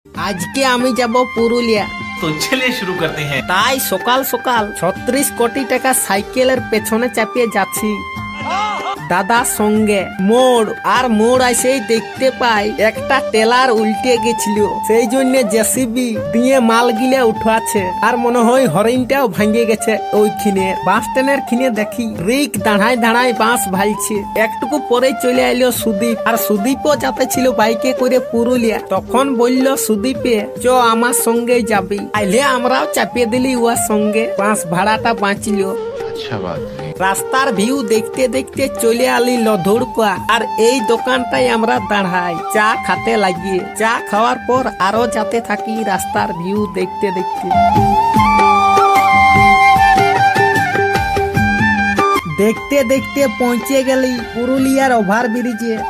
আজকে আমি যাব পুরুলিয়া। तो चलिए शुरू करते हैं। তাই সকাল সকাল 36 কোটি টাকা সাইকেলের পেছনে চাপিয়ে যাচ্ছি দাদার সঙ্গে। মোড় আসেই দেখতে পাই একটা টেলার উল্টে গেছিল, সেই জন্য জেসিবি দিয়ে মাল গিলে উঠাচ্ছে। আর মনে হয় হরিণটাও ভাঙে গেছে। ওইখানে বাস স্ট্যান্ডের খিনে দেখি রিক দাঁড়ায় বাঁশ ভালছে। একটুকু পরে চলে এলো সুদীপ, আর সুদীপও যাতে ছিল বাইকে করে পুরুলিয়া। তখন বলল সুদীপে, চ আমার সঙ্গে যাবি। আইলে আমরাও চাপিয়ে দিলি ওর সঙ্গে, বাঁশ ভাড়াটা বাঁচলো। अच्छा बात है। রাস্তার ভিউ দেখতে দেখতে চলে আলি লধুরকুয়া। আর এই দোকানটাই আমরা দাঁড়াই চা খাতে লাগিয়ে। চা খাওয়ার পর আরো যাতে থাকি রাস্তার ভিউ দেখতে দেখতে। দেখতে দেখতে পৌঁছে গেলি পুরুলিয়ার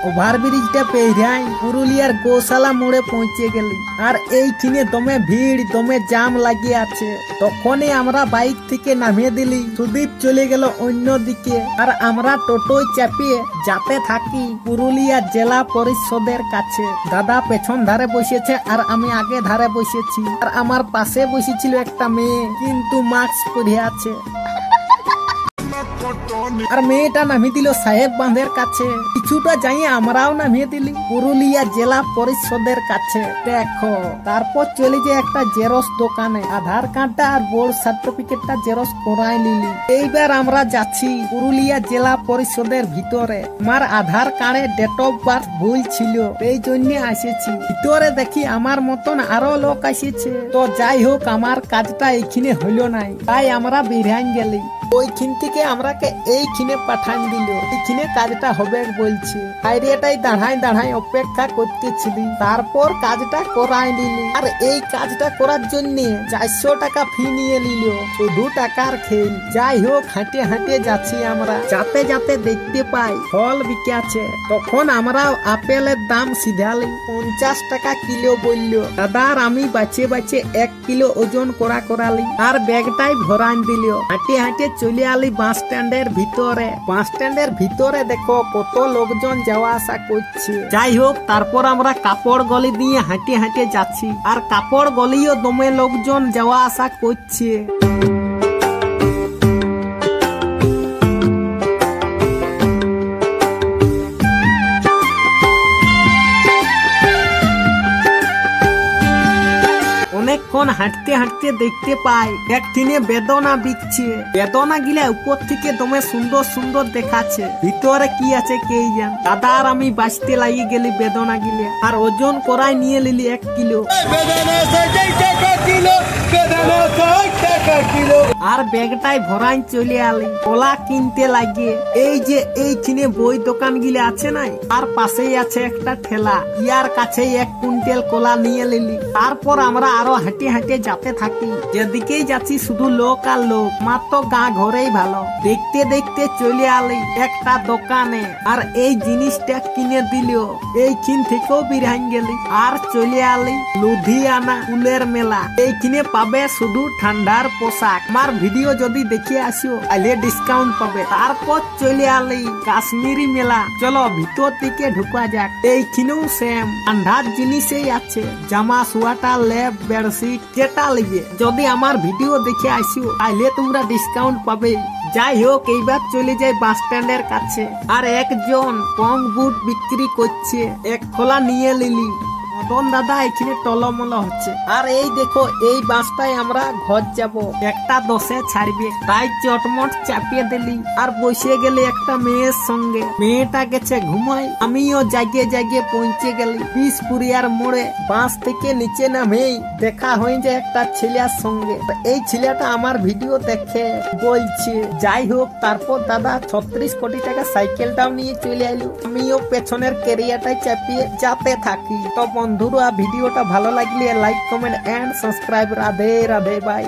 ওভারব্রিজটা পেরিয়াই পুরুলিয়ার গৌশালা মোড়ে পৌঁছে গেলি। আর এইখানে দমে ভিড়, দমে জাম লাগিয়ে আছে। তখনই আমরা বাইক থেকে নামিয়ে দিলি। সুদীপ চলে গেল অন্য দিকে, আর আমরা টোটোয় চাপিয়ে যাতে থাকি পুরুলিয়া জেলা পরিষদের কাছে। দাদা পেছন ধারে বসেছে আর আমি আগে ধারে বসেছি। আর আমার পাশে বসেছিল একটা মেয়ে, কিন্তু মাস্ক পরে আছে। আর মেয়েটা নামিয়ে দিল সাহেব বাঁধের কাছে। কিছুটা যাই আমরাও নামিয়ে দিলি পুরুলিয়া জেলা পরিষদের কাছে। দেখো, তারপর চলে যে একটা জেরক্স দোকানে আধার কার্ডটা আর বোর্ড সার্টিফিকেটটা জেরক্স করাই নিলি। এইবার আমরা যাচ্ছি পুরুলিয়া জেলা পরিষদের ভিতরে। আমার আধার কার্ডে ডেট অফ বার্থ ভুল ছিল, এই জন্য আসেছি। ভিতরে দেখি আমার মতন আরো লোক আসেছে। তো যাই হোক, আমার কাজটা এইখানে হইলো নাই, তাই আমরা বিরান গেলি। ওইখান থেকে আমরাকে এইখানে পাঠান দিল। এইখানে কাজটা হবে বলছে। বাইরেটাই দাঁড়ায় অপেক্ষা করতেছিলি। তারপর কাজটা করাই নিলি। আর এই কাজটা করার জন্য 400 টাকা ফি নিয়ে নিল, শুধু টাকার খেল। যাই হোক, হাঁটে যাচ্ছি আমরা। যাতে দেখতে পাই ফল বিকে আছে। তখন আমরা আপেলের দাম সিধালি 50 টাকা কিলো বলল। দাদার আমি বাঁচে 1 কিলো ওজন করালি। আর ব্যাগটাই ভরান দিল। হাঁটে চলে আলি বাস স্ট্যান্ডের ভিতরে। বাস স্ট্যান্ডের ভিতরে দেখো কত লোকজন যাওয়া আসা করছে। যাই হোক, তারপর আমরা কাপড় গলি দিয়ে হাঁটে যাচ্ছি। আর কাপড় গলিও দমে লোকজন যাওয়া আসা করছে। অনেকক্ষণ হাঁটতে দেখতে পাই একদিনে বেদনা বিচ্ছে। বেদনা গিলা উপর থেকে দমে সুন্দর দেখাচ্ছে। ভিতরে কি আছে কে জান। দাদা আর আমি বাঁচতে লাগিয়ে গেলি বেদনা গিলে। আর ওজন করাই নিয়ে নিলি 1 কিলো। আর ব্যাগটাই ভরাই চলে আলি কলা কিনতে লাগিয়ে। এই যে এইখানে বই দোকান গিলে আছে নাই, আর পাশেই আছে একটা ঠেলা। ইয়ার কাছে 1 কুইন্টাল কলা নিয়ে নিলি। তারপর আমরা আরো হাঁটে যাতে থাকি। যেদিকেই যাচ্ছি শুধু লোক আর লোক। মাত্র গা ঘরেই ভালো। দেখতে চলে আলি একটা দোকানে। আর এই জিনিসটা কিনে দিল। এইখান থেকেও বিরান গেলি। আর চলে আলি লুধিয়ানা ফুলের মেলা। এইখানে পাবে শুধু ঠান্ডার পোশাক। আমার ভিডিও যদি দেখে আসো তাহলে ডিসকাউন্ট পাবে। তারপর চলে আলি কাশ্মীরি মেলা। চলো ভিতর থেকে ঢুকা যাক। এইখানেও সেম ঠান্ডার জিনিসই আছে। জামা, সোয়াটার, লেপ, বেডশিট যেটা লিবে। যদি আমার ভিডিও দেখে আসো তাহলে তোমরা ডিসকাউন্ট পাবে। যাই হোক, এইবার চলে যাই বাস স্ট্যান্ডের কাছে। আর একজন পং বুট বিক্রি করছে। 1 খোলা নিয়ে নিলি। মদন দাদা এখানে টলমল হচ্ছে। আর এই দেখো, এই বাসটাই আমরা ঘর যাব। 1:10 ছাড়বে, তাই চটমট চাপিয়ে দিলি। আর বসে গেলি একটা মেয়ের সঙ্গে। মেয়েটা গেছে ঘুমাই। আমিও জাগিয়ে পৌঁছে গেলি বিশপুরিয়ার মোড়ে। বাস থেকে নিচে নামেই দেখা হয়ে যায় একটা ছেলের সঙ্গে। এই ছেলেটা আমার ভিডিও দেখে বলছে। যাই হোক, তারপর দাদা 36 কোটি টাকা সাইকেলটাও নিয়ে চলে এলো। আমিও পেছনের কেরিয়াটাই চাপিয়ে যাতে থাকি। তো বন্ধুরা, ভিডিওটা ভালো লাগলে like, comment and subscribe. Radhe by.